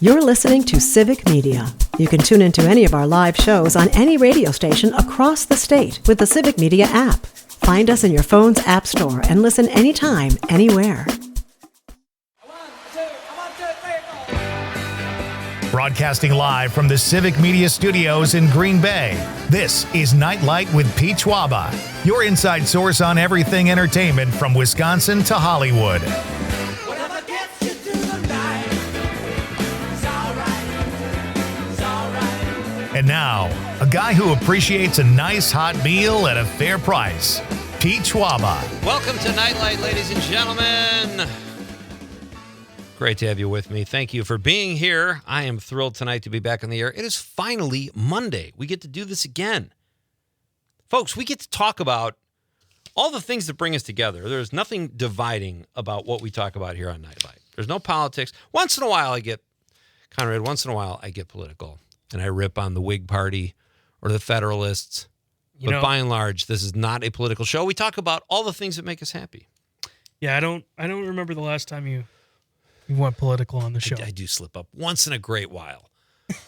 You're listening to Civic Media. You can tune into any of our live shows on any radio station across the state with the Civic Media app. Find us in your phone's app store and listen anytime, anywhere. Broadcasting live from the Civic Media Studios in Green Bay, this is Nite Lite with Pete Schwaba, your inside source on everything entertainment from Wisconsin to Hollywood. Whatever gets you through the night, it's all right. And now, a guy who appreciates a nice hot meal at a fair price, Pete Schwaba. Welcome to Nite Lite, ladies and gentlemen. Great to have you with me. Thank you for being here. I am thrilled tonight to be back on the air. It is finally Monday. We get to do this again. Folks, we get to talk about all the things that bring us together. There's nothing dividing about what we talk about here on Nite Lite. There's no politics. Once in a while I get political, and I rip on the Whig Party or the Federalists. But by and large, this is not a political show. We talk about all the things that make us happy. Yeah, I don't remember the last time you went political on the show. I do slip up once in a great while.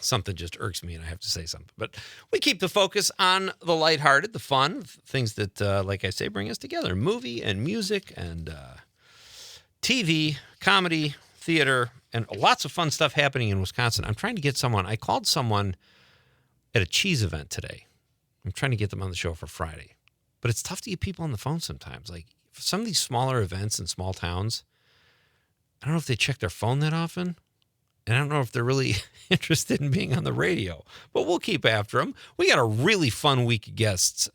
Something just irks me, and I have to say something. But we keep the focus on the lighthearted, the fun, things that, like I say, bring us together. Movie and music and TV, comedy, theater, and lots of fun stuff happening in Wisconsin. I'm trying to get someone. I called someone at a cheese event today. I'm trying to get them on the show for Friday. But it's tough to get people on the phone sometimes. Like, for some of these smaller events in small towns, I don't know if they check their phone that often, and I don't know if they're really interested in being on the radio, but we'll keep after them. We got a really fun week of guests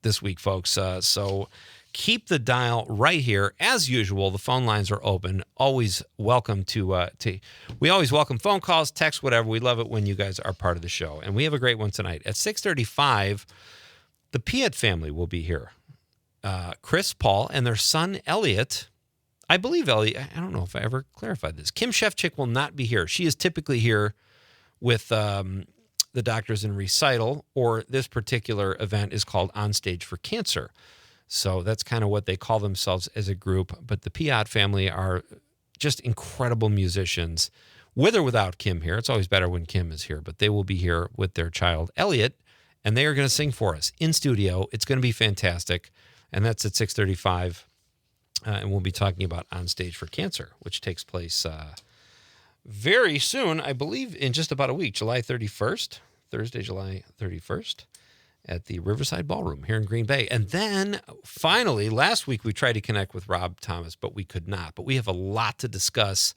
this week, folks, so keep the dial right here. As usual, the phone lines are open. Always welcome we always welcome phone calls, text, whatever. We love it when you guys are part of the show, and we have a great one tonight. At 6:35, the Piet family will be here. Chris, Paul, and their son, Elliot. I believe Elliot, I don't know if I ever clarified this. Kim Shefchick will not be here. She is typically here with the Doctors in Recital, or this particular event is called On Stage for Cancer. So that's kind of what they call themselves as a group. But the Piat family are just incredible musicians, with or without Kim here. It's always better when Kim is here, but they will be here with their child, Elliot, and they are going to sing for us in studio. It's going to be fantastic, and that's at 6:35. And we'll be talking about On Stage for Cancer, which takes place very soon, I believe in just about a week, July 31st, Thursday, July 31st, at the Riverside Ballroom here in Green Bay. And then finally, last week we tried to connect with Rob Thomas, but we could not. But we have a lot to discuss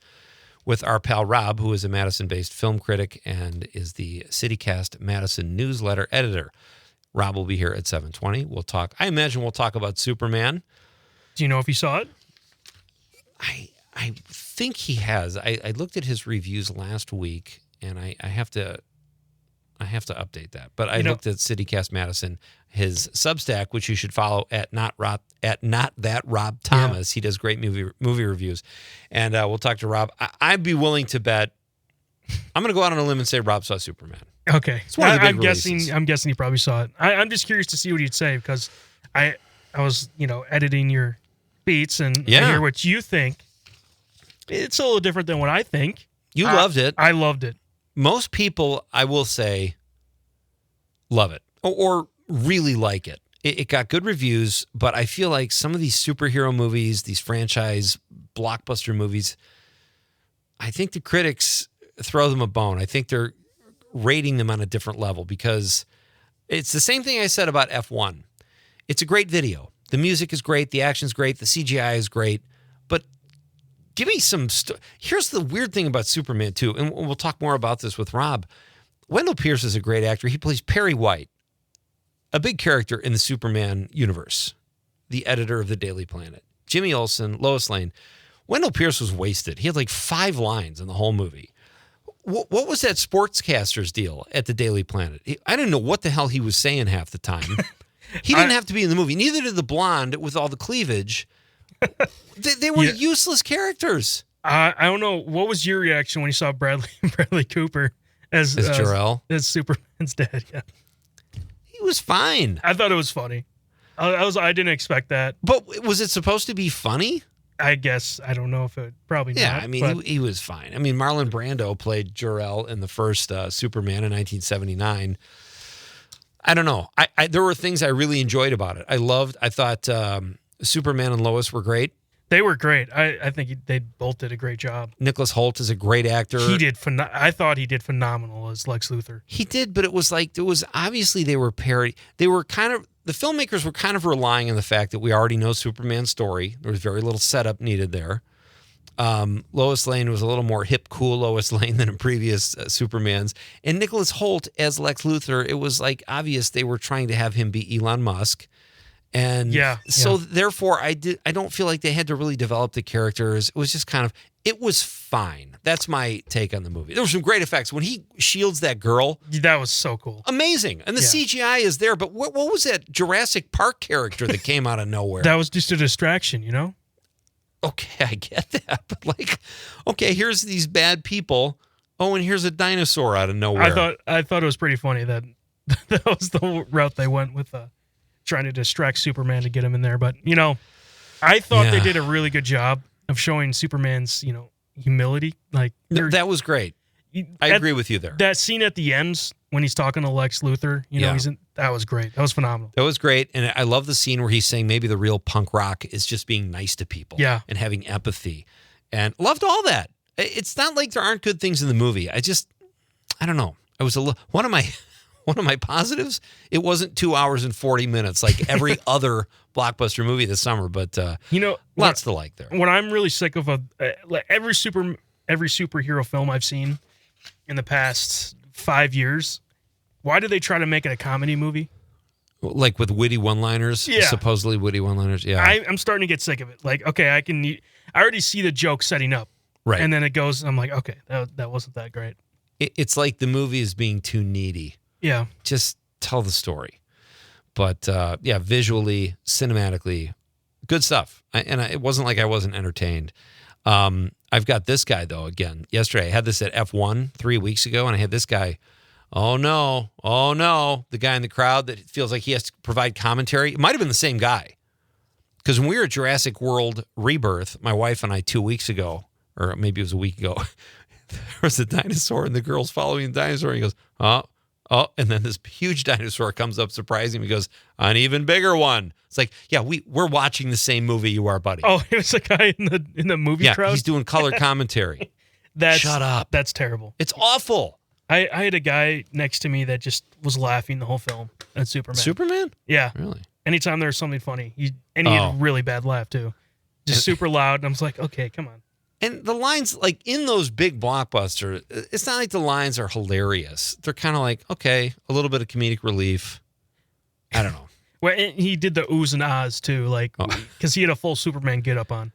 with our pal Rob, who is a Madison-based film critic and is the CityCast Madison newsletter editor. Rob will be here at 7:20. We'll talk. I imagine we'll talk about Superman. Do you know if he saw it? I think he has. I looked at his reviews last week, and I have to update that. But I looked at CityCast Madison, his Substack, which you should follow at not that Rob Thomas. Yeah. He does great movie reviews, and we'll talk to Rob. I'd be willing to bet. I'm going to go out on a limb and say Rob saw Superman. Okay, it's one of the big releases. I'm guessing he probably saw it. I'm just curious to see what he'd say, because I was editing your beats, and I hear what you think. It's a little different than what I think. You loved it. I loved it. Most people, I will say, love it or really like it. It got good reviews, but I feel like some of these superhero movies, these franchise blockbuster movies, I think the critics throw them a bone. I think they're rating them on a different level, because it's the same thing I said about F1. It's a great video. The music is great. The action's great. The CGI is great. But give me some... Here's the weird thing about Superman 2, and we'll talk more about this with Rob. Wendell Pierce is a great actor. He plays Perry White, a big character in the Superman universe, the editor of the Daily Planet. Jimmy Olsen, Lois Lane. Wendell Pierce was wasted. He had like 5 lines in the whole movie. What was that sportscaster's deal at the Daily Planet? I didn't know what the hell he was saying half the time. He didn't have to be in the movie. Neither did the blonde with all the cleavage. They were useless characters. I don't know. What was your reaction when you saw Bradley Cooper as Jor-El? As Superman's dad? Yeah, he was fine. I thought it was funny. I didn't expect that. But was it supposed to be funny? I guess I don't know if it probably Yeah, not. I mean, he was fine. I mean, Marlon Brando played Jor-El in the first Superman in 1979. I don't know. I there were things I really enjoyed about it. I thought Superman and Lois were great. They were great. I think they both did a great job. Nicholas Hoult is a great actor. He did. I thought he did phenomenal as Lex Luthor. He did, but it was obviously they were parody. They were the filmmakers were kind of relying on the fact that we already know Superman's story. There was very little setup needed there. Lois Lane was a little more hip, cool Lois Lane than in previous Supermans. And Nicholas Hoult as Lex Luthor, it was like obvious they were trying to have him be Elon Musk. And therefore I don't feel like they had to really develop the characters. It was just it was fine. That's my take on the movie. There were some great effects. When he shields that girl. That was so cool. Amazing. And the CGI is there. But what was that Jurassic Park character that came out of nowhere? That was just a distraction, you know? Okay, I get that. But okay, here's these bad people. Oh, and here's a dinosaur out of nowhere. I thought it was pretty funny that that was the route they went with trying to distract Superman to get him in there. But, I thought they did a really good job of showing Superman's, humility. Like that was great. I agree with you there. That scene at the end when he's talking to Lex Luthor, that was great. That was phenomenal. That was great. And I love the scene where he's saying maybe the real punk rock is just being nice to people and having empathy. And loved all that. It's not like there aren't good things in the movie. I don't know. I was one of my positives, it wasn't 2 hours and 40 minutes like every other blockbuster movie this summer, but lots to like there. What I'm really sick of every superhero film I've seen in the past 5 years, why do they try to make it a comedy movie? Like with witty one-liners, supposedly witty one-liners. Yeah, I'm starting to get sick of it. Like, okay, I already see the joke setting up, right? And then it goes. I'm like, okay, that wasn't that great. It's like the movie is being too needy. Yeah, just tell the story. But visually, cinematically, good stuff. It wasn't like I wasn't entertained. I've got this guy though. Again, yesterday I had this at F1 3 weeks ago, and I had this guy. Oh no! The guy in the crowd that feels like he has to provide commentary. It might have been the same guy, because when we were at Jurassic World Rebirth, my wife and I 2 weeks ago, or maybe it was a week ago, there was a dinosaur, and the girl's following the dinosaur. And he goes, oh, and then this huge dinosaur comes up, surprising him. He goes, an even bigger one. It's like, yeah, we're watching the same movie you are, buddy. Oh, it was a guy in the movie crowd? Yeah, he's doing color commentary. Shut up. That's terrible. It's awful. I had a guy next to me that just was laughing the whole film at Superman. Superman? Yeah. Really? Anytime there was something funny. He had a really bad laugh, too. Just super loud. And I was like, okay, come on. And the lines, like in those big blockbusters, it's not like the lines are hilarious. They're kind of like, okay, a little bit of comedic relief. I don't know. Well, and he did the oohs and ahs, too, like, because he had a full Superman get-up on.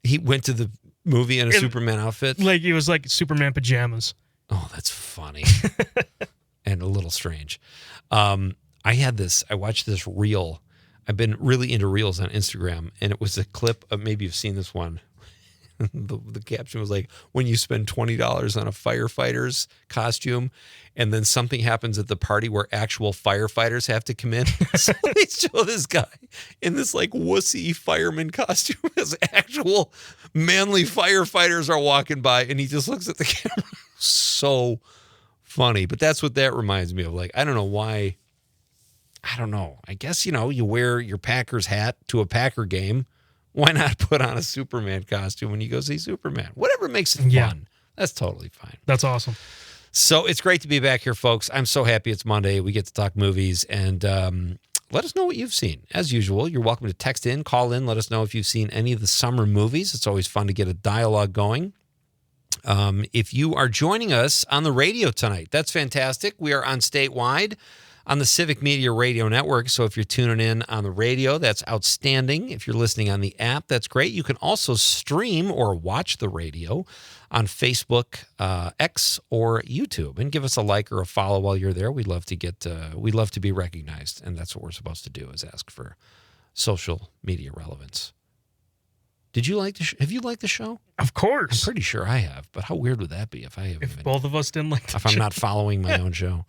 He went to the movie in a Superman outfit? Like, he was like Superman pajamas. Oh, that's funny. And a little strange. I watched this reel. I've been really into reels on Instagram, and it was a clip of, maybe you've seen this one. The caption was like, when you spend $20 on a firefighter's costume, and then something happens at the party where actual firefighters have to come in. So they show this guy in this like wussy fireman costume as actual manly firefighters are walking by, and he just looks at the camera. So funny. But that's what that reminds me of. Like, I don't know why. I don't know. I guess, you wear your Packers hat to a Packer game. Why not put on a Superman costume when you go see Superman? Whatever makes it fun. That's totally fine. That's awesome. So it's great to be back here, folks. I'm so happy it's Monday. We get to talk movies, and let us know what you've seen. As usual, you're welcome to text in, call in, let us know if you've seen any of the summer movies. It's always fun to get a dialogue going. If you are joining us on the radio tonight, that's fantastic. We are on statewide on the Civic Media Radio Network. So if you're tuning in on the radio, that's outstanding. If you're listening on the app, that's great. You can also stream or watch the radio on Facebook, X, or YouTube, and give us a like or a follow while you're there. We'd love to be recognized, and that's what we're supposed to do, is ask for social media relevance. Did you like the show? Have you liked the show? Of I'm course. pretty sure I have, but how weird would that be if I haven't If been? both of us didn't like the If I'm show. not following my own show.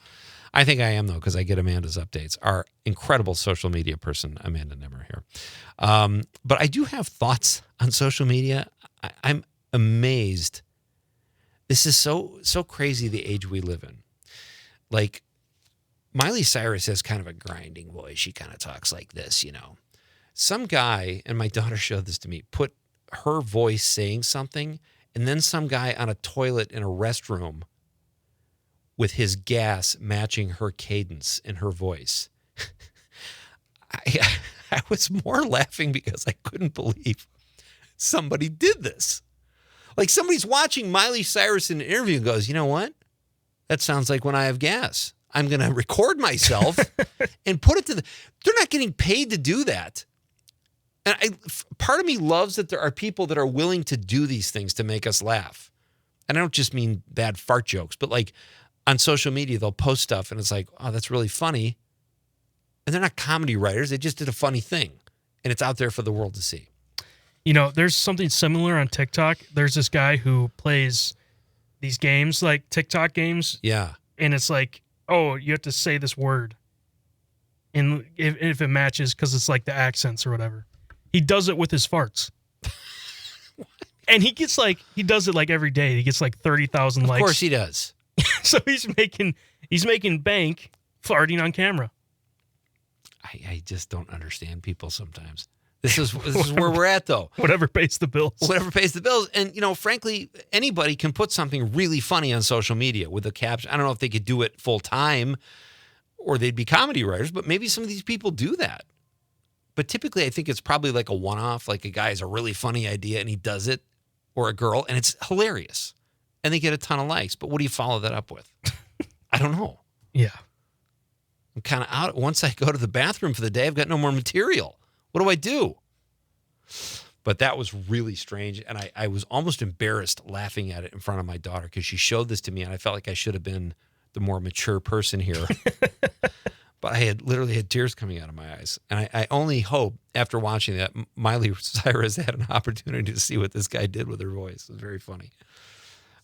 I think I am, though, because I get Amanda's updates. Our incredible social media person, Amanda Nimmer, here. But I do have thoughts on social media. I'm amazed. This is so crazy, the age we live in. Like, Miley Cyrus has kind of a grinding voice. She kind of talks like this, you know. Some guy, and my daughter showed this to me, put her voice saying something, and then some guy on a toilet in a restroom with his gas matching her cadence in her voice. I was more laughing because I couldn't believe somebody did this. Like somebody's watching Miley Cyrus in an interview and goes, you know what? That sounds like when I have gas. I'm going to record myself and put it to they're not getting paid to do that. And part of me loves that there are people that are willing to do these things to make us laugh. And I don't just mean bad fart jokes, but like on social media, they'll post stuff and it's like, oh, that's really funny. And they're not comedy writers. They just did a funny thing. And it's out there for the world to see. You know, there's something similar on TikTok. There's this guy who plays these games, like TikTok games. Yeah. And it's like, oh, you have to say this word. And if it matches, because it's like the accents or whatever. He does it with his farts. And he does it like every day. He gets like 30,000 likes. Of course he does. So he's making bank farting on camera. I just don't understand people sometimes. This is where we're at, though. Whatever pays the bills. Whatever pays the bills. And, you know, frankly, anybody can put something really funny on social media with a caption. I don't know if they could do it full time or they'd be comedy writers, but maybe some of these people do that. But typically, I think it's probably like a one-off, like a guy has a really funny idea and he does it, or a girl, and it's hilarious. And they get a ton of likes. But what do you follow that up with? I don't know. Yeah. I'm kind of out. Once I go to the bathroom for the day, I've got no more material. What do I do? But that was really strange. And I was almost embarrassed laughing at it in front of my daughter because she showed this to me and I felt like I should have been the more mature person here. But I had literally had tears coming out of my eyes. And I only hope after watching that, Miley Cyrus had an opportunity to see what this guy did with her voice. It was very funny.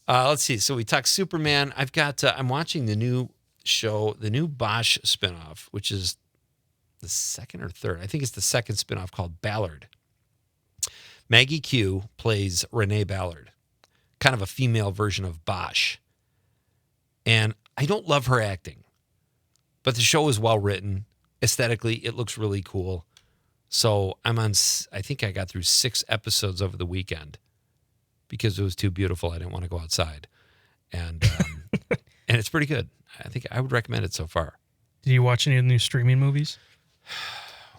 Let's see. So we talked Superman. I'm watching the new show, the new Bosch spinoff, which is the second or third. I think it's the second spinoff called Ballard. Maggie Q plays Renee Ballard, kind of a female version of Bosch. And I don't love her acting, but the show is well written. Aesthetically, it looks really cool. So I think I got through 6 episodes over the weekend because it was too beautiful. I didn't want to go outside. And and it's pretty good. I think I would recommend it so far. Did you watch any of the new streaming movies?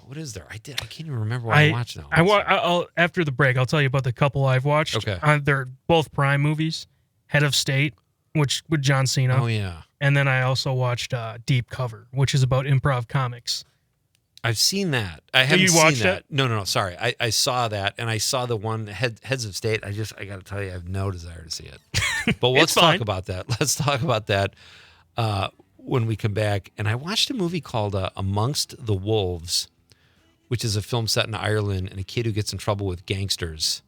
What is there? I can't even remember what I watched now. I'll after the break, I'll tell you about the couple I've watched. Okay. They're both Prime movies. Head of State, with John Cena. Oh, yeah. And then I also watched Deep Cover, which is about improv comics. I've seen that. I haven't you seen watched that. it? No. Sorry. I saw that, and I saw the one, Heads of State. I got to tell you, I have no desire to see it. But let's talk about that. Let's talk about that when we come back. And I watched a movie called Amongst the Wolves, which is a film set in Ireland, and a kid who gets in trouble with gangsters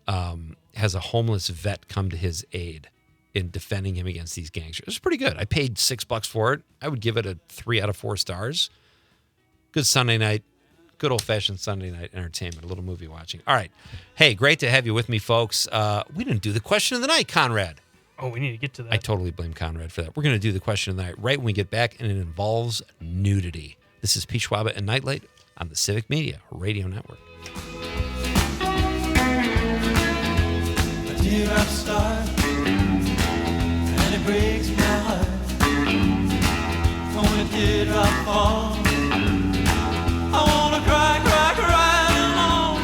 has a homeless vet come to his aid in defending him against these gangsters. It's pretty good. I paid $6 for it. I would give it a 3 out of 4 stars. Good Sunday night, good old-fashioned Sunday night entertainment, a little movie watching. All right. Hey, great to have you with me, folks. We didn't do the question of the night, Conrad. Oh, we need to get to that. I totally blame Conrad for that. We're going to do the question of the night right when we get back, and it involves nudity. This is Pete Schwaba and Nite Lite on the Civic Media Radio Network. A teardrop start, and it breaks my heart. When a teardrop falls, I wanna cry, cry, cry alone.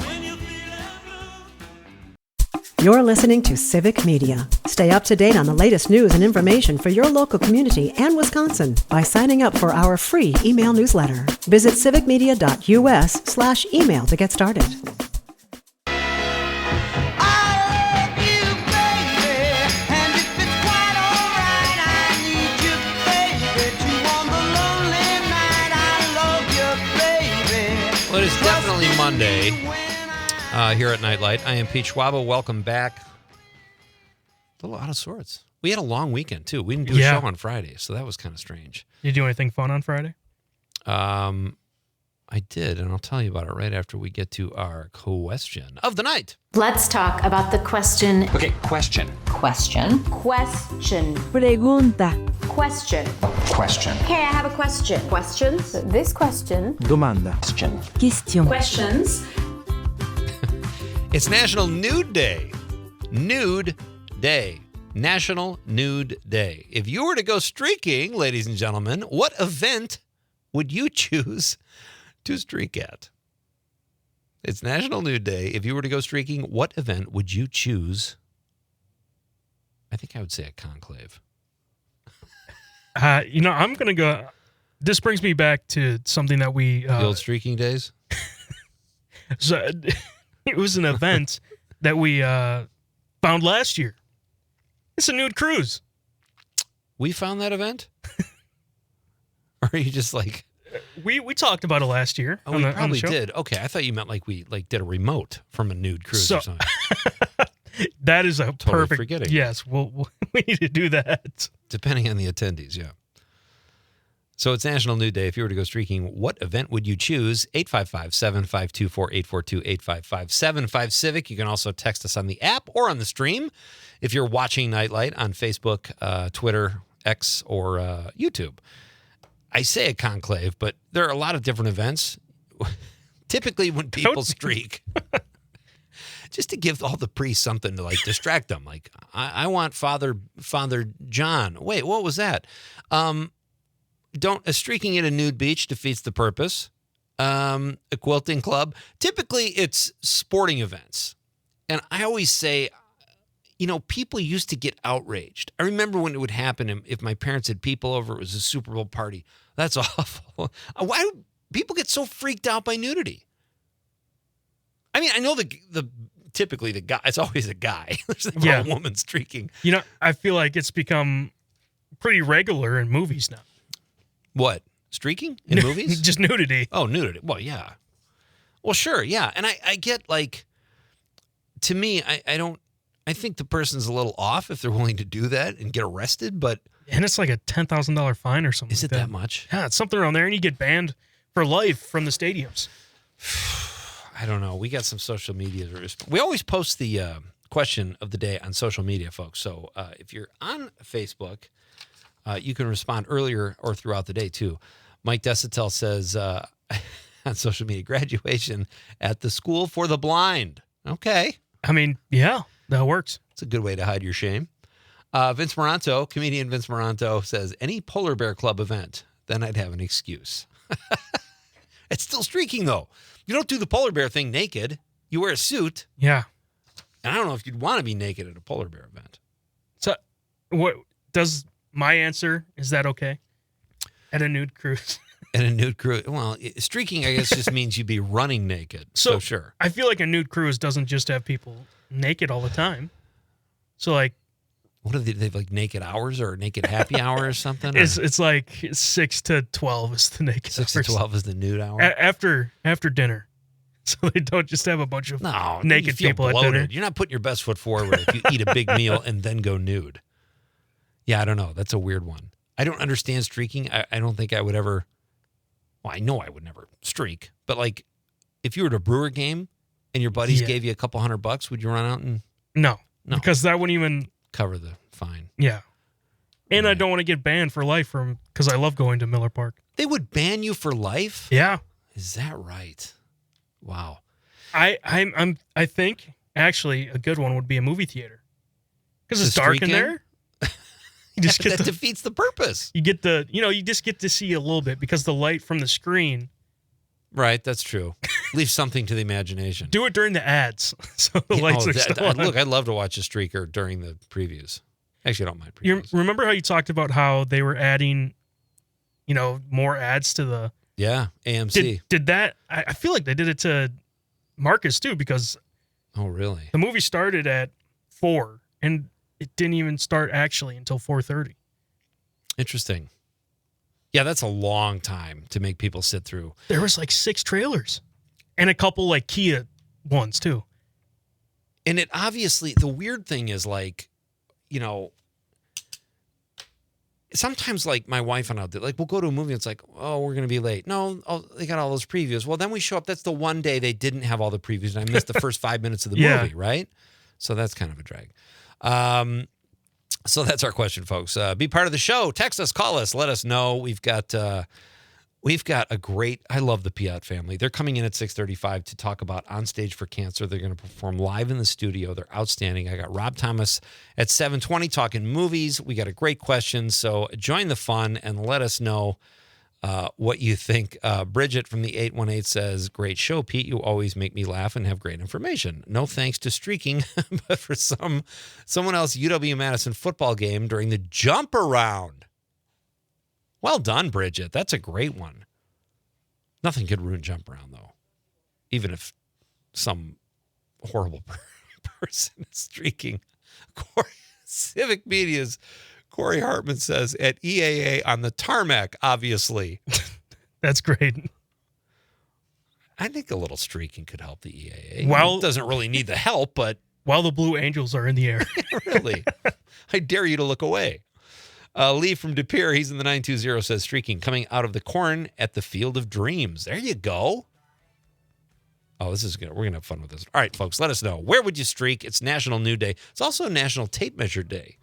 When you feel blue. You're listening to Civic Media. Stay up to date on the latest news and information for your local community and Wisconsin by signing up for our free email newsletter. Visit civicmedia.us/email to get started. Well, it is definitely Monday. here at Nite Lite. I am Pete Schwaba. Welcome back. A little out of sorts. We had a long weekend, too. We didn't do a show on Friday, so that was kind of strange. Did you do anything fun on Friday? I did, and I'll tell you about it right after we get to our question of the night. Let's talk about the question. Okay, question. Question. Pregunta. Question. Question. Okay, I have a question. Questions? This question. Domanda. Question. Question. Questions. It's National Nude Day. Nude Day. National Nude Day. If you were to go streaking, ladies and gentlemen, what event would you choose to streak at? It's National Nude Day. If you were to go streaking, what event would you choose? I think I would say a conclave. I'm going to go. This brings me back to something that we. The old streaking days? So it was an event that we found last year. It's a nude cruise. We found that event? Or are you just like... We talked about it last year. Oh, we probably did. Okay, I thought you meant like we did a remote from a nude cruise or something. That is a Totally perfect... forgetting. Yes, we need to do that. Depending on the attendees, yeah. So it's National Nude Day. If you were to go streaking, what event would you choose? 855-752-4842, 855-75-CIVIC. You can also text us on the app or on the stream if you're watching Nite Lite on Facebook, Twitter, X, or YouTube. I say a conclave, but there are a lot of different events. Typically when people streak, just to give all the priests something to like distract them. Like, I want Father John. Wait, what was that? Streaking at a nude beach defeats the purpose. A quilting club. Typically, it's sporting events. And I always say, people used to get outraged. I remember when it would happen if my parents had people over, it was a Super Bowl party. That's awful. Why do people get so freaked out by nudity? I mean, I know typically the guy, it's always a guy. There's never a woman streaking. I feel like it's become pretty regular in movies now. What? Streaking in movies? Just nudity. Oh, nudity. Well, yeah. Well, sure, yeah. And I get like, to me, I think the person's a little off if they're willing to do that and get arrested, but... And it's like a $10,000 fine or something. Is it that much? Yeah, it's something around there, and you get banned for life from the stadiums. I don't know. We got some social media. We always post the question of the day on social media, folks. So if you're on Facebook, you can respond earlier or throughout the day, too. Mike Desitel says on social media, graduation at the School for the Blind. Okay. I mean, yeah, that works. It's a good way to hide your shame. Vince Moranto, comedian Vince Moranto, says, any Polar Bear Club event, then I'd have an excuse. It's still streaking, though. You don't do the polar bear thing naked. You wear a suit. Yeah. And I don't know if you'd want to be naked at a polar bear event. So, what does my answer, is that okay? At a nude cruise? At a nude cruise. Well, streaking, I guess, just means you'd be running naked. So sure. I feel like a nude cruise doesn't just have people naked all the time. So, like, what are they have like naked hours or naked happy hour or something? It's like 6 to 12 is the naked 6 hours. to 12 is the nude hour? After dinner. So they don't just have a bunch of naked people bloated. At dinner. You're not putting your best foot forward if you eat a big meal and then go nude. Yeah, I don't know. That's a weird one. I don't understand streaking. I don't think I would ever... Well, I know I would never streak. But like, if you were at a Brewer game and your buddies gave you a couple $100, would you run out and... No. Because that wouldn't even... cover the fine. Yeah. And I don't want to get banned for life because I love going to Miller Park. They would ban you for life? Yeah. Is that right? Wow. I think actually a good one would be a movie theater. Because it's dark in there. You just that defeats the purpose. You get you just get to see a little bit because the light from the screen. Right, that's true. Leave something to the imagination. Do it during the ads, so the lights are still on. Look, I'd love to watch a streaker during the previews. Actually, I don't mind previews. You remember how you talked about how they were adding, more ads to the... Yeah, AMC. Did that... I feel like they did it to Marcus, too, because... Oh, really? The movie started at 4, and it didn't even start actually until 4:30. Interesting. Yeah, that's a long time to make people sit through. There was like 6 trailers and a couple like Kia ones too. And it obviously, the weird thing is like, you know, sometimes like my wife and I'll do, like we'll go to a movie and it's like, oh, we're going to be late. No, they got all those previews. Well, then we show up. That's the one day they didn't have all the previews and I missed the first 5 minutes of the movie, right? So that's kind of a drag. So that's our question, folks. Be part of the show. Text us, call us, let us know. We've got a great, I love the Piat family. They're coming in at 6:35 to talk about On Stage for Cancer. They're going to perform live in the studio. They're outstanding. I got Rob Thomas at 7:20 talking movies. We got a great question. So join the fun and let us know what you think. Bridget from the 818 says, great show, Pete. You always make me laugh and have great information. No thanks to streaking, but for someone else, UW-Madison football game during the jump around. Well done, Bridget. That's a great one. Nothing could ruin jump around, though, even if some horrible person is streaking. Civic Media's Corey Hartman says, at EAA on the tarmac, obviously. That's great. I think a little streaking could help the EAA. Well, it doesn't really need the help, but... While the Blue Angels are in the air. Really. I dare you to look away. Lee from De Pere, he's in the 920, says, streaking, coming out of the corn at the Field of Dreams. There you go. Oh, this is good. We're going to have fun with this. All right, folks, let us know. Where would you streak? It's National Nude Day. It's also National Tape Measure Day.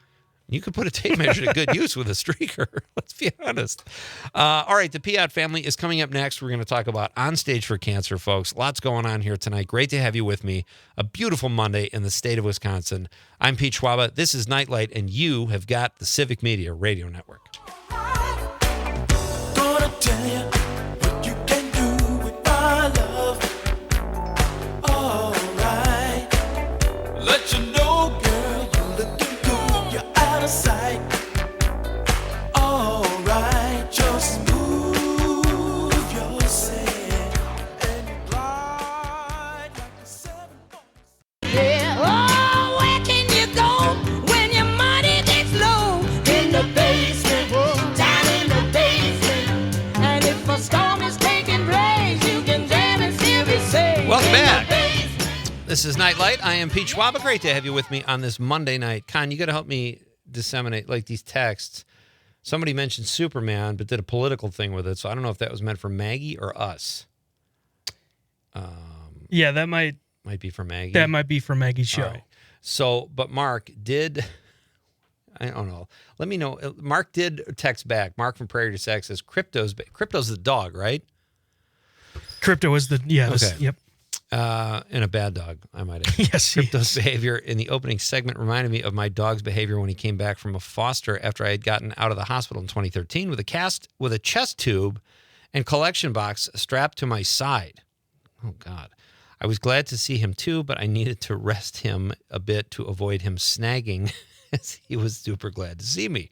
You could put a tape measure to good use with a streaker. Let's be honest. All right, the Piat family is coming up next. We're going to talk about On Stage for Cancer, folks. Lots going on here tonight. Great to have you with me. A beautiful Monday in the state of Wisconsin. I'm Pete Schwaba. This is Nite Lite, and you have got the Civic Media Radio Network. Gonna tell you what you can do with my love. All right. Let you know, girl, you're looking good. You're out of sight. All right. Just move yourself and you glide like a 7-4. Yeah. Oh, where can you go when your money gets low? In the basement, down in the basement. And if a storm is taking place, you can jam and still be safe. Welcome In the back. basement. This is Nite Lite. I am Pete Schwaba. Great to have you with me on this Monday night. Con, you got to help me disseminate like these texts. Somebody mentioned Superman, but did a political thing with it. So I don't know if that was meant for Maggie or us. Yeah, that might Might be for Maggie. be for Maggie's show. All right. So, but Mark did, I don't know. Let me know. Mark did text back. Mark from Prairie to Sex says, Crypto's the dog, right? Crypto is the Okay. Yep. And a bad dog, I might add. Yes. Crypto's behavior in the opening segment reminded me of my dog's behavior when he came back from a foster after I had gotten out of the hospital in 2013 with a chest tube and collection box strapped to my side. Oh, God. I was glad to see him too, but I needed to rest him a bit to avoid him snagging as he was super glad to see me.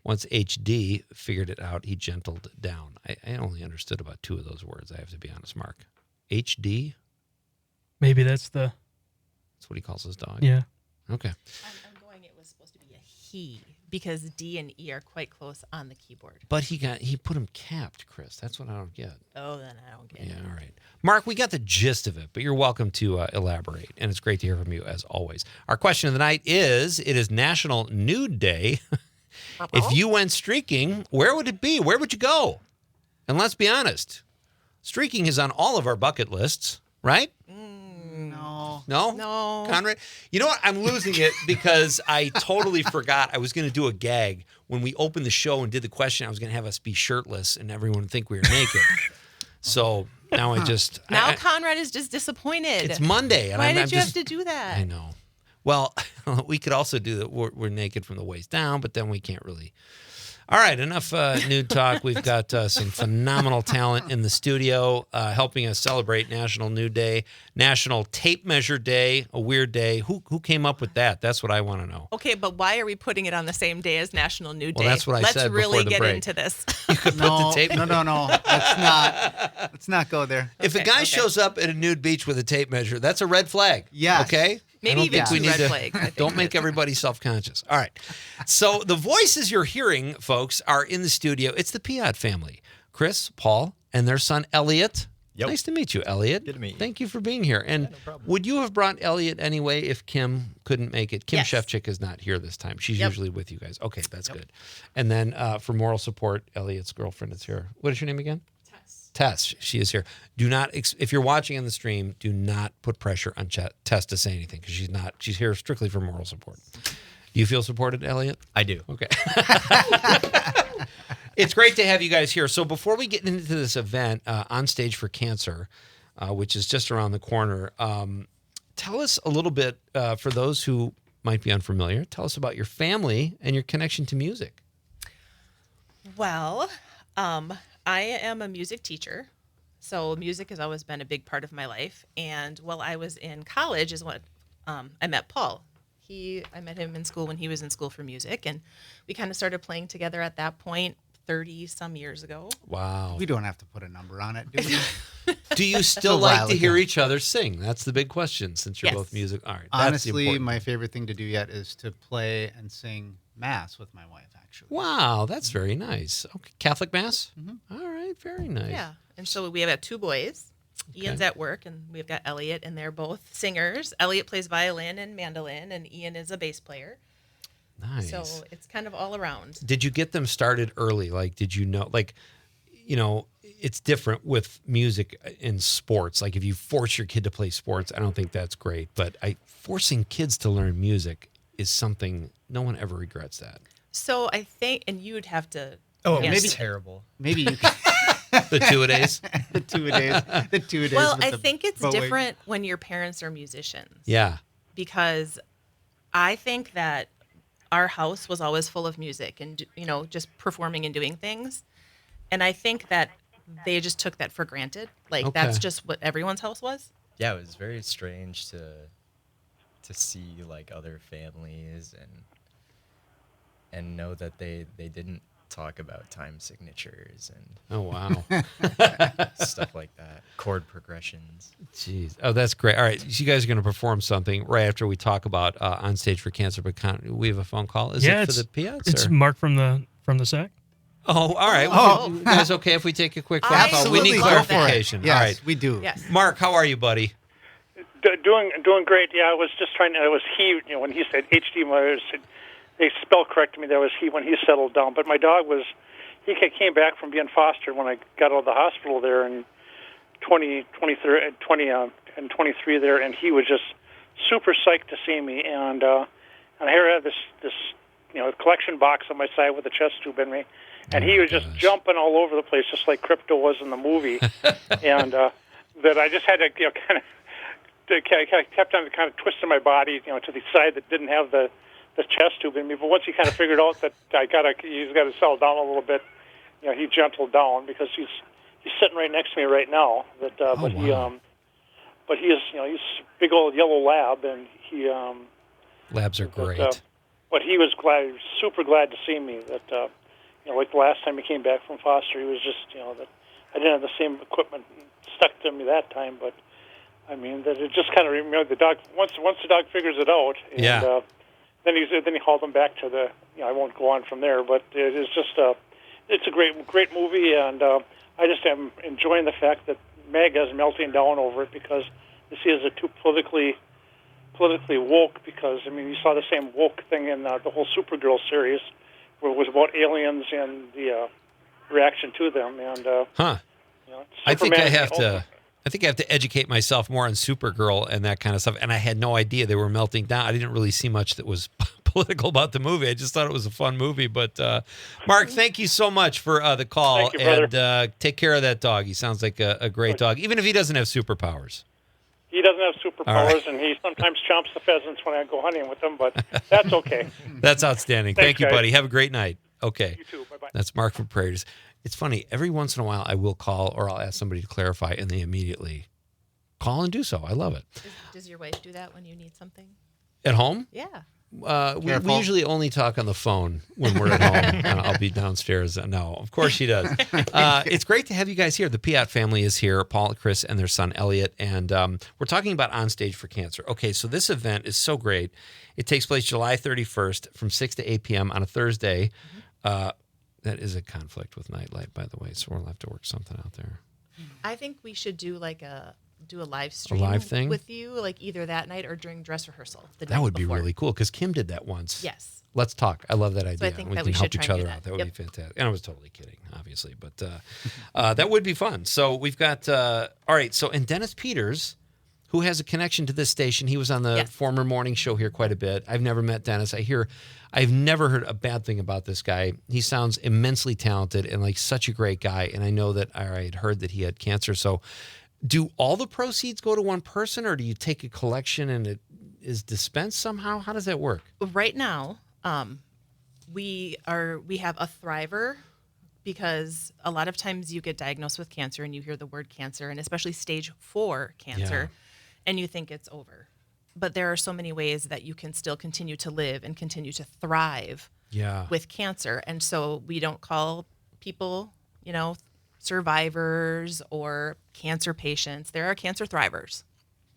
Once HD figured it out, he gentled down. I only understood about 2 of those words, I have to be honest, Mark. HD? Maybe that's That's what he calls his dog? yeah. Okay. I'm going, it was supposed to be a he because D and E are quite close on the keyboard. But he put him capped, Chris. That's what I don't get. Oh, then I don't get Yeah, it. all right. Mark, we got the gist of it, but you're welcome to elaborate. And it's great to hear from you as always. Our question of the night is, it is National Nude Day. If you went streaking, where would it be? Where would you go? And let's be honest, streaking is on all of our bucket lists, right? No? No. Conrad? You know what? I'm losing it because I totally forgot I was going to do a gag. When we opened the show and did the question, I was going to have us be shirtless and everyone would think we were naked. So now Now Conrad is just disappointed. it's Monday. And Why I'm did you just, have to do that? I know. Well, we could also do that. We're naked from the waist down, but then we can't really. All right, enough nude talk. We've got some phenomenal talent in the studio helping us celebrate National Nude Day, National Tape Measure Day, a weird day. Who came up with that? That's what I want to know. Okay, but why are we putting it on the same day as National Nude Day? Well, that's what I Let's said really before the get break. into this. No, the tape- no. Let's not go there. If a guy shows up at a nude beach with a tape measure, that's a red flag. Yes. Okay? Maybe I don't even think we 2 need red to- flags. I think. Don't make everybody self-conscious. All right. So the voices you're hearing, folks, are in the studio. It's the Piat family. Chris, Paul, and their son, Elliot. Yep. Nice to meet you, Elliot. Good to meet you. Thank you for being here. And would you have brought Elliot anyway if Kim couldn't make it? Kim Yes. Shevchik is not here this time. She's Yep. usually with you guys. Okay, that's good. And then for moral support, Elliot's girlfriend is here. What is your name again? Tess. She is here. Do not, if you're watching on the stream, do not put pressure on Tess to say anything because she's not. She's here strictly for moral support. Do you feel supported, Elliot? I do. Okay. It's great to have you guys here. So before we get into this event, On Stage for Cancer, which is just around the corner, tell us a little bit, for those who might be unfamiliar, tell us about your family and your connection to music. Well, I am a music teacher, so music has always been a big part of my life. And while I was in college is when I met Paul. I met him in school when he was in school for music, and we kind of started playing together at that point 30 some years ago. Wow. We don't have to put a number on it, do we? Do you still A while like to ago. hear each other sing? That's the big question since you're Yes. both music. All right. That's the Honestly, important- my favorite thing to do yet is to play and sing mass with my wife, actually. Wow, that's very nice. Okay. Catholic Mass? All right, very nice. Yeah. And so we have 2 boys. Okay. Ian's at work, and we've got Elliot, and they're both singers. Elliot plays violin and mandolin, and Ian is a bass player. Nice. So it's kind of all around. Did you get them started early? Like, did you know, it's different with music in sports. Like if you force your kid to play sports, I don't think that's great. But forcing kids to learn music is something no one ever regrets that. So I think, and you'd have to. Oh, answer. maybe terrible. Maybe you can. The two-a-days? The two-a-days. Well, with I the think it's bow wave. different when your parents are musicians. Yeah. Because I think that our house was always full of music and, just performing and doing things. And I think that they just took that for granted. Like, that's Okay. just what everyone's house was. Yeah, it was very strange to see like other families and know that they didn't talk about time signatures and Oh, wow. stuff like that, chord progressions. Jeez. Oh, that's great. All right. So you guys are going to perform something right after we talk about On Stage for Cancer. But we have a phone call. Is it for the Piats? It's or? Mark from the SAC. Oh, all right. Well, you guys okay if we take a quick phone call? We need Absolutely, go for it. clarification. Yes, All right. we do. Yes. Mark, how are you, buddy? Doing great. Yeah, I was just trying to. It was he. When he said HD, they spell corrected me. That was he when he settled down. But my dog was. He came back from being fostered when I got out of the hospital there in 23 there, and he was just super psyched to see me. And here I had this collection box on my side with a chest tube in me, and he was just jumping all over the place, just like Crypto was in the movie, and that I just had to kind of. I kept on kind of twisting my body, to the side that didn't have the chest tube in me. But once he kind of figured out that he's got to settle down a little bit, he gentled down because he's sitting right next to me right now. But he is he's a big old yellow lab, and he Labs are great. But he was super glad to see me. That like the last time he came back from foster, he was just that I didn't have the same equipment stuck to me that time, but. I mean, that it just kind of the dog. Once the dog figures it out, and then he hauled him back to the. I won't go on from there, but it is just it's a great movie, and I just am enjoying the fact that MAGA is melting down over it because this is a too politically woke. Because you saw the same woke thing in the whole Supergirl series, where it was about aliens and the reaction to them, and I think I have Superman- to educate myself more on Supergirl and that kind of stuff. And I had no idea they were melting down. I didn't really see much that was political about the movie. I just thought it was a fun movie. But Mark, thank you so much for the call. Thank you, brother. And take care of that dog. He sounds like a great dog, even if he doesn't have superpowers. He doesn't have superpowers, All right. and he sometimes chomps the pheasants when I go hunting with him, but that's okay. That's outstanding. Thanks, Thank you, guys. buddy. Have a great night. Okay. You too. Bye-bye. That's Mark from Prairies. It's funny. Every once in a while, I will call or I'll ask somebody to clarify, and they immediately call and do so. I love it. Does your wife do that when you need something? At home? Yeah. We usually only talk on the phone when we're at home. I'll be downstairs. No, of course she does. It's great to have you guys here. The Piat family is here, Paul, Chris, and their son, Elliot. And we're talking about On Stage for Cancer. Okay, so this event is so great. It takes place July 31st from 6 to 8 p.m. on a Thursday. That is a conflict with Nite Lite, by the way, so we'll have to work something out there. I think we should do a live stream live thing? with you, like either that night or during dress rehearsal. That would be really cool because Kim did that once. Yes. Let's talk. I love that idea. I think and that we we can help should each try and other do out. that. That would be fantastic. And I was totally kidding, obviously, but that would be fun. So we've got all right. So and Dennis Peters, who has a connection to this station, he was on the former morning show here quite a bit. I've never met Dennis. I've never heard a bad thing about this guy. He sounds immensely talented and like such a great guy. And I know that I had heard that he had cancer. So do all the proceeds go to one person, or do you take a collection and it is dispensed somehow? How does that work? Right now, we have a thriver, because a lot of times you get diagnosed with cancer and you hear the word cancer, and especially stage 4 cancer, and you think it's over. But there are so many ways that you can still continue to live and continue to thrive with cancer. And so we don't call people, survivors or cancer patients. There are cancer thrivers.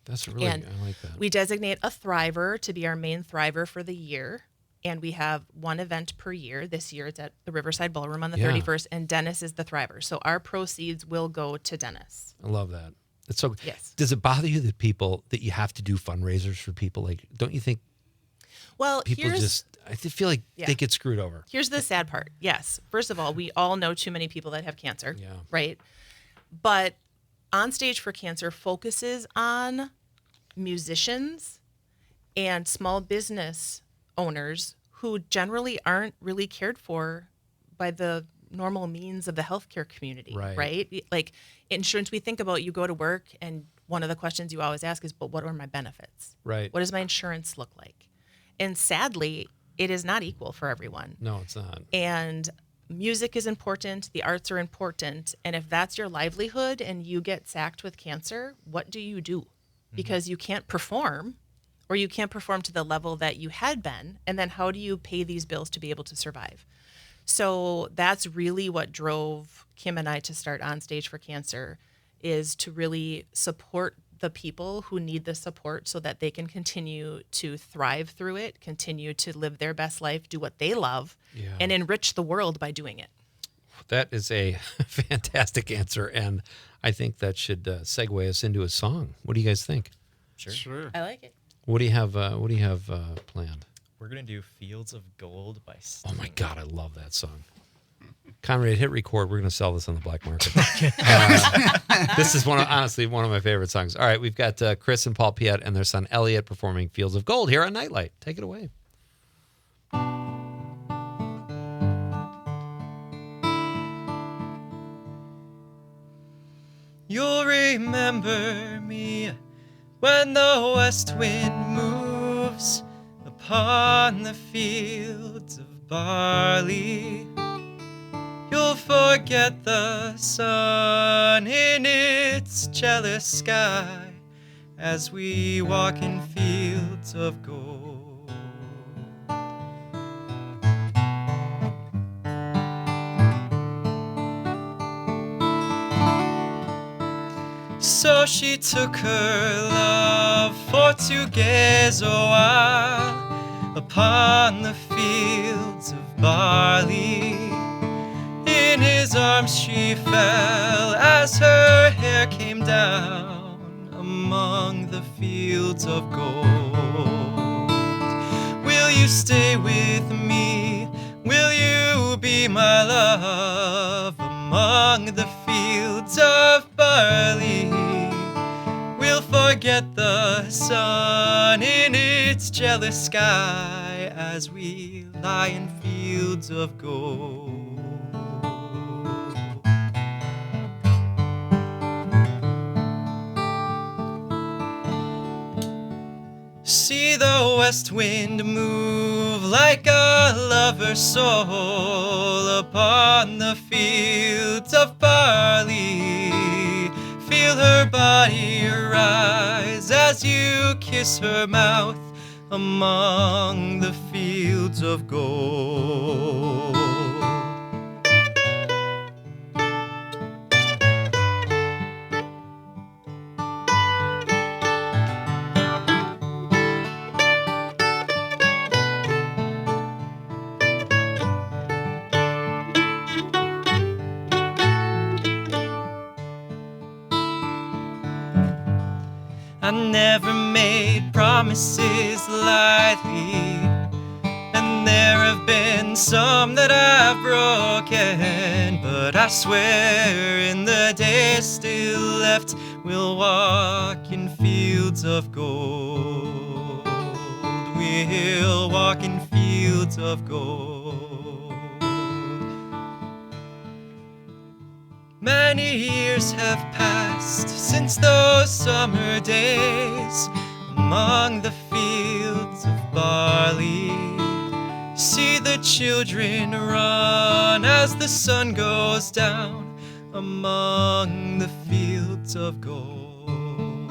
That's really, I like that. We designate a thriver to be our main thriver for the year. And we have one event per year. This year it's at the Riverside Ballroom on the 31st, and Dennis is the thriver. So our proceeds will go to Dennis. I love that. It's so. Yes. Does it bother you that you have to do fundraisers for people? Like, don't you think? Well, people I feel like they get screwed over. Here's the sad part. Yes. First of all, we all know too many people that have cancer. Yeah. Right. But On Stage for Cancer focuses on musicians and small business owners who generally aren't really cared for by the normal means of the healthcare community, right? Like insurance, we think about, you go to work and one of the questions you always ask is, but what are my benefits? Right. What does my insurance look like? And sadly, it is not equal for everyone. No, it's not. And music is important. The arts are important. And if that's your livelihood and you get sacked with cancer, what do you do? Because you can't perform, or you can't perform to the level that you had been. And then how do you pay these bills to be able to survive? So that's really what drove Kim and I to start On Stage for Cancer, is to really support the people who need the support so that they can continue to thrive through it, continue to live their best life, do what they love, and enrich the world by doing it. That is a fantastic answer, and I think that should segue us into a song. What do you guys think? Sure. I like it. What do you have planned? We're gonna do "Fields of Gold" by Sting. Oh my God, I love that song. Conrad, hit record. We're going to sell this on the black market. This is honestly one of my favorite songs. All right, we've got Chris and Paul Piet and their son Elliot performing "Fields of Gold" here on Nite Lite. Take it away. You'll remember me when the west wind moves upon the fields of barley. You'll forget the sun in its jealous sky as we walk in fields of gold. So she took her love for to gaze a while upon the fields of barley. In his arms she fell as her hair came down among the fields of gold. Will you stay with me? Will you be my love among the fields of barley? We'll forget the sun in its jealous sky as we lie in fields of gold. See the west wind move like a lover's soul upon the fields of barley. Feel her body rise as you kiss her mouth among the fields of gold. I never made promises lightly, and there have been some that I've broken, but I swear in the days still left, we'll walk in fields of gold. We'll walk in fields of gold. Many years have passed since those summer days among the fields of barley. See the children run as the sun goes down among the fields of gold.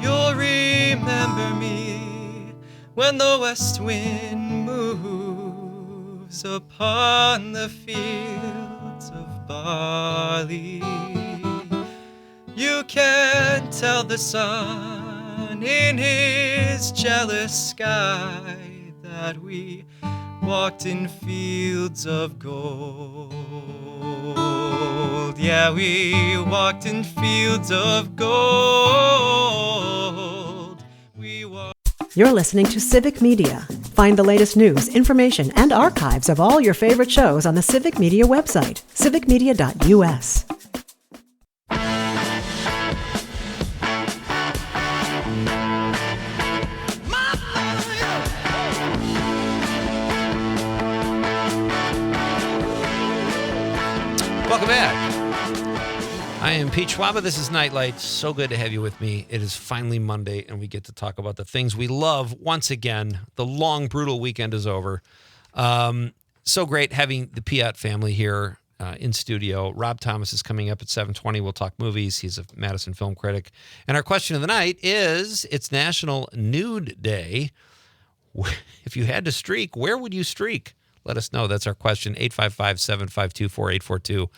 You'll remember me when the west wind moves upon the fields of barley. You can tell the sun in his jealous sky that we walked in fields of gold. Yeah, we walked in fields of gold. We walked. You're listening to Civic Media. Find the latest news, information, and archives of all your favorite shows on the Civic Media website, civicmedia.us. Welcome back. I am Pete Schwaba. This is Nite Lite. So good to have you with me. It is finally Monday, and we get to talk about the things we love once again. The long, brutal weekend is over. So great having the Piat family here in studio. Rob Thomas is coming up at 7:20. We'll talk movies. He's a Madison film critic. And our question of the night is, it's National Nude Day. If you had to streak, where would you streak? Let us know. That's our question, 855-752-4842.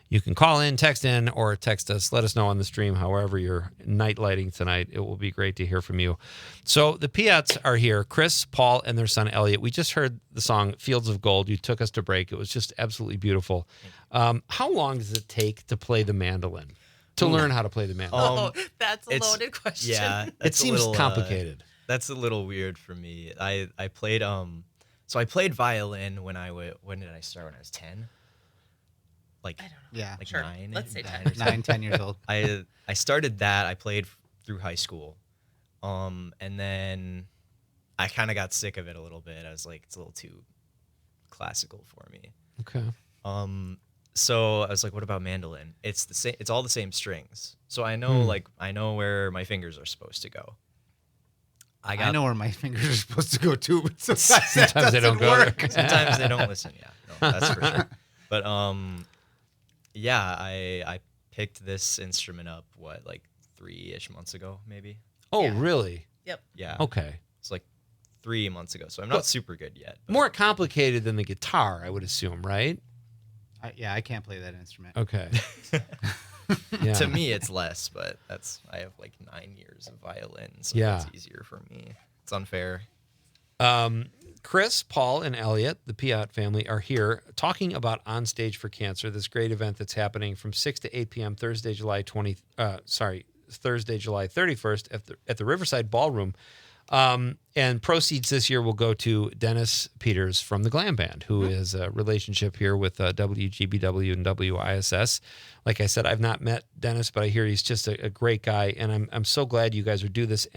You can call in, text in, or text us. Let us know on the stream, however you're night lighting tonight. It will be great to hear from you. So the Piats are here, Chris, Paul, and their son, Elliot. We just heard the song Fields of Gold. You took us to break. It was just absolutely beautiful. How long does it take to play the mandolin, to learn how to play the mandolin? That's a loaded question. Yeah. It seems complicated. That's a little weird for me. I played... So I played violin when did I start? When I was 10? Like, I don't know. Yeah. like Sure. 9? Let's say 9 10. or something. 9, 10 years old. I started that. I played through high school. And then I kind of got sick of it a little bit. I was like, it's a little too classical for me. Okay. So I was like, what about mandolin? It's the same. It's all the same strings. So I know I know where my fingers are supposed to go. I know where my fingers are supposed to go too, but sometimes Sometimes they don't go work. there. Sometimes they don't listen. Yeah, no, that's for sure. But yeah, I picked this instrument up like 3-ish months ago, maybe. Oh, Yeah. really? Yep. Yeah. Okay. It's like 3 months ago, so I'm not super good yet. But More complicated than the guitar, I would assume, right? I can't play that instrument. Okay. Yeah. to me, it's less, but I have like 9 years of violin, so Yeah. it's easier for me. It's unfair. Chris, Paul, and Elliot, the Piat family, are here talking about On Stage for Cancer, this great event that's happening from 6 to 8 p.m. Thursday, July 31st at the Riverside Ballroom. And proceeds this year will go to Dennis Peters from the Glam Band, who is a relationship here with WGBW and WISS. Like I said, I've not met Dennis, but I hear he's just a great guy, and I'm so glad you guys are doing this,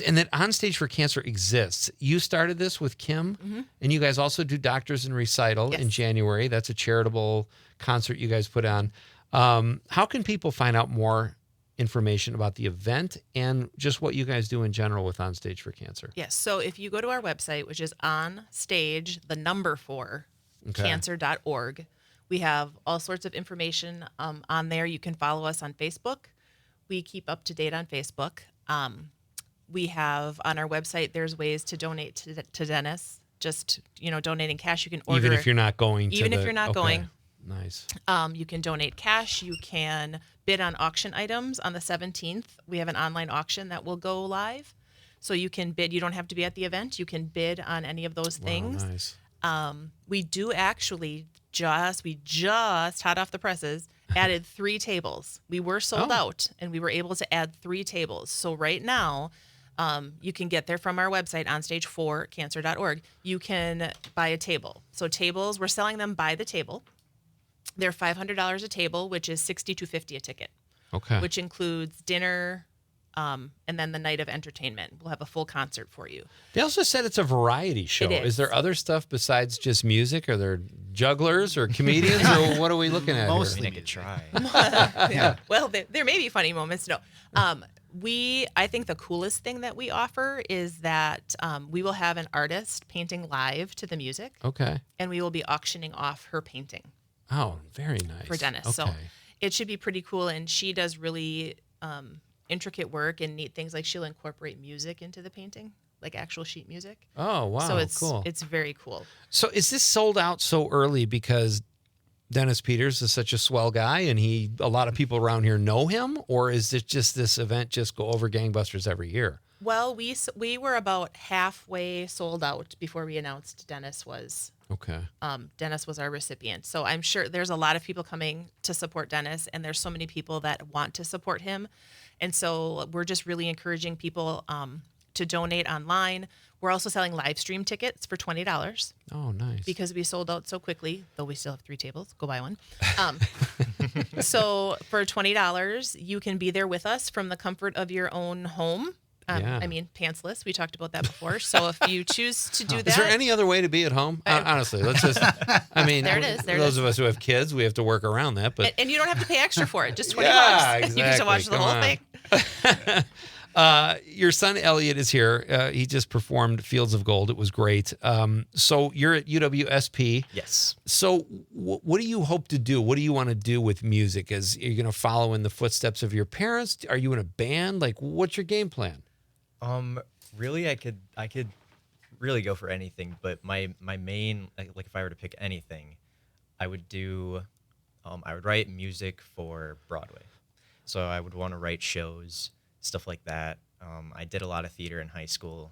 and that On Stage for Cancer exists. You started this with Kim, and you guys also do Doctors in Recital in January. That's a charitable concert you guys put on. How can people find out more information about the event and just what you guys do in general with On Stage for Cancer? Yes. So if you go to our website, which is onstage4cancer.org, we have all sorts of information on there. You can follow us on Facebook. We keep up to date on Facebook. We have on our website, there's ways to donate to Dennis. Just, donating cash. You can order. Even if you're not going. Even if you're not going. Nice. You can donate cash. You can bid on auction items on the 17th. We have an online auction that will go live. So you can bid. You don't have to be at the event. You can bid on any of those things. Nice. We do actually we just hot off the presses, added 3 tables. We were sold out, and we were able to add 3 tables. So right now, you can get there from our website, onstage4cancer.org. You can buy a table. So tables, we're selling them by the table. They're $500 a table, which is $60 to $50 a ticket. Okay. Which includes dinner, and then the night of entertainment. We'll have a full concert for you. They also said it's a variety show. It is. There other stuff besides just music? Are there jugglers or comedians, or what are we looking at Mostly here? I could try. Yeah. Well, there may be funny moments. No. I think the coolest thing that we offer is that we will have an artist painting live to the music. Okay. And we will be auctioning off her painting. Oh, very nice. For Dennis. Okay. So it should be pretty cool. And she does really intricate work and neat things. Like she'll incorporate music into the painting, like actual sheet music. Oh, wow. So it's cool. It's very cool. So is this sold out so early because Dennis Peters is such a swell guy and a lot of people around here know him? Or is it just this event just go over gangbusters every year? Well, we were about halfway sold out before we announced Dennis was. Okay. Dennis was our recipient. So I'm sure there's a lot of people coming to support Dennis, and there's so many people that want to support him. And so we're just really encouraging people to donate online. We're also selling live stream tickets for $20. Oh, nice. Because we sold out so quickly, though we still have 3 tables. Go buy one. So for $20, you can be there with us from the comfort of your own home. Yeah. I mean, pantsless. We talked about that before. So if you choose to do that. Is there any other way to be at home? Honestly, let's just, I mean, There it is. those of us who have kids, we have to work around that. But and you don't have to pay extra for it. Just $20. Yeah, You can still watch the exactly. whole thing. Your son Elliot is here. He just performed Fields of Gold. It was great. So you're at UWSP. Yes. So what do you hope to do? What do you want to do with music? Are you going to follow in the footsteps of your parents? Are you in a band? Like, what's your game plan? Really, I could really go for anything, but my main, like if I were to pick anything, I would do, I would write music for Broadway. So I would want to write shows, stuff like that. I did a lot of theater in high school.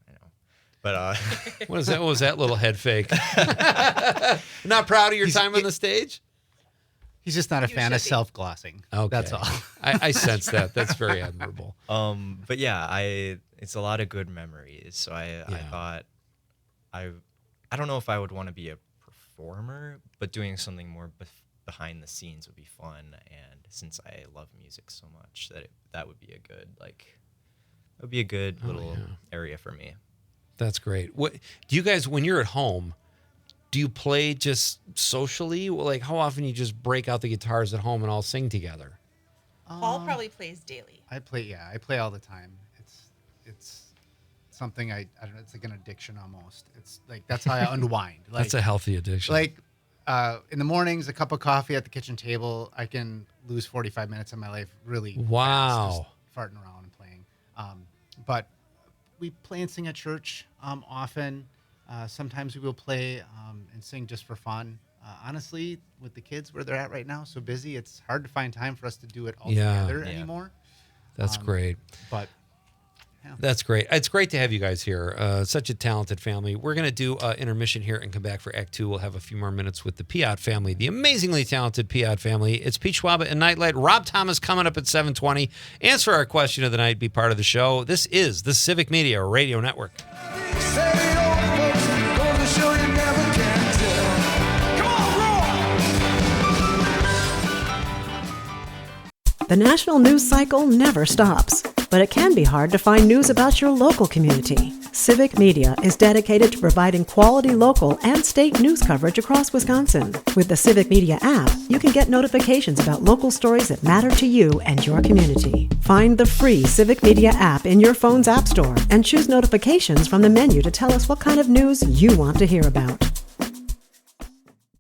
I know, but What was that little head fake? Not proud of your time on the stage? He's just not a fan of self-glossing. Okay. That's all. I sense that. That's very admirable. But yeah, it's a lot of good memories. So I thought I don't know if I would want to be a performer, but doing something more behind the scenes would be fun. And since I love music so much, that would be a good little area for me. That's great. What do you guys, when you're at home, do you play just socially? Like, how often you just break out the guitars at home and all sing together? Paul probably plays daily. I play all the time. It's something I don't know. It's like an addiction almost. It's like that's how I unwind. Like, That's a healthy addiction. Like in the mornings, a cup of coffee at the kitchen table. I can lose 45 minutes of my life really Wow. fast, just farting around and playing. But we play and sing at church often. Sometimes we will play and sing just for fun. Honestly, with the kids where they're at right now, so busy, it's hard to find time for us to do it all together anymore. That's great. But That's great. It's great to have you guys here. Such a talented family. We're going to do intermission here and come back for Act 2. We'll have a few more minutes with the Piot family, the amazingly talented Piot family. It's Pete Schwaba and Nite Lite. Rob Thomas coming up at 7:20. Answer our question of the night. Be part of the show. This is the Civic Media Radio Network. The national news cycle never stops, but it can be hard to find news about your local community. Civic Media is dedicated to providing quality local and state news coverage across Wisconsin. With the Civic Media app, you can get notifications about local stories that matter to you and your community. Find the free Civic Media app in your phone's app store and choose notifications from the menu to tell us what kind of news you want to hear about.